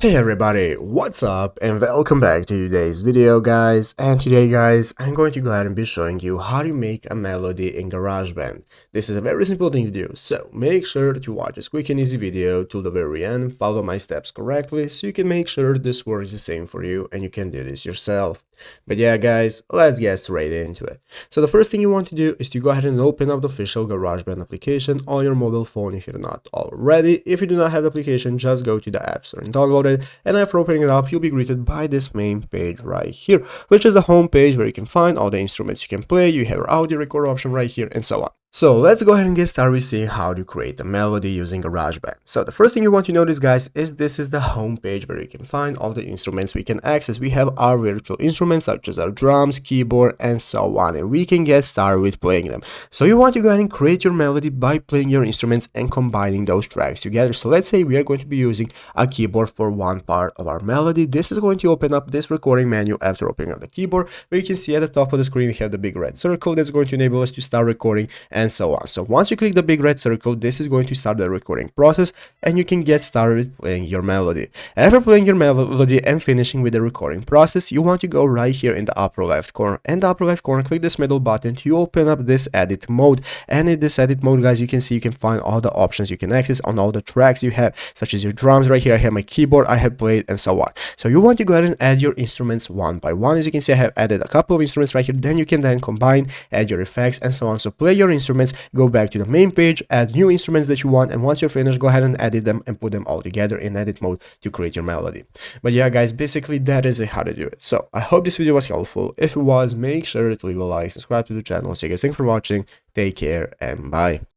Hey everybody, what's up and welcome back to today's video guys. And today guys, I'm going to go ahead and be showing you how to make a melody in GarageBand. This is a very simple thing to do, so make sure to watch this quick and easy video till the very end, follow my steps correctly so you can make sure this works the same for you and you can do this yourself. But yeah guys, let's get straight into it. So the first thing you want to do is to go ahead and open up the official GarageBand application on your mobile phone if you're not already. If you do not have the application, just go to the App Store and download it. And after opening it up, you'll be greeted by this main page right here, which is the home page where you can find all the instruments you can play. You have your audio record option right here and so on. So let's go ahead and get started with seeing how to create a melody using GarageBand. So the first thing you want to notice guys is this is the home page where you can find all the instruments we can access. We have our virtual instruments such as our drums, keyboard and so on, and we can get started with playing them. So you want to go ahead and create your melody by playing your instruments and combining those tracks together. So let's say we are going to be using a keyboard for one part of our melody. This is going to open up this recording menu after opening up the keyboard, where you can see at the top of the screen we have the big red circle that's going to enable us to start recording and so on. So once you click the big red circle, this is going to start the recording process and you can get started with playing your melody. After playing your melody and finishing with the recording process, you want to go right here in the upper left corner. In the upper left corner, click this middle button to open up this edit mode. And in this edit mode, guys, you can see you can find all the options you can access on all the tracks you have, such as your drums right here. I have my keyboard, I have played and so on. So you want to go ahead and add your instruments one by one. As you can see, I have added a couple of instruments right here. Then you can then combine, add your effects and so on. So play your instruments, go back to the main page, add new instruments that you want, and once you're finished, go ahead and edit them and put them all together in edit mode to create your melody. But yeah guys, basically that is how to do it. So I hope this video was helpful. If it was, make sure to leave a like, subscribe to the channel. So you guys, thanks for watching, take care and bye.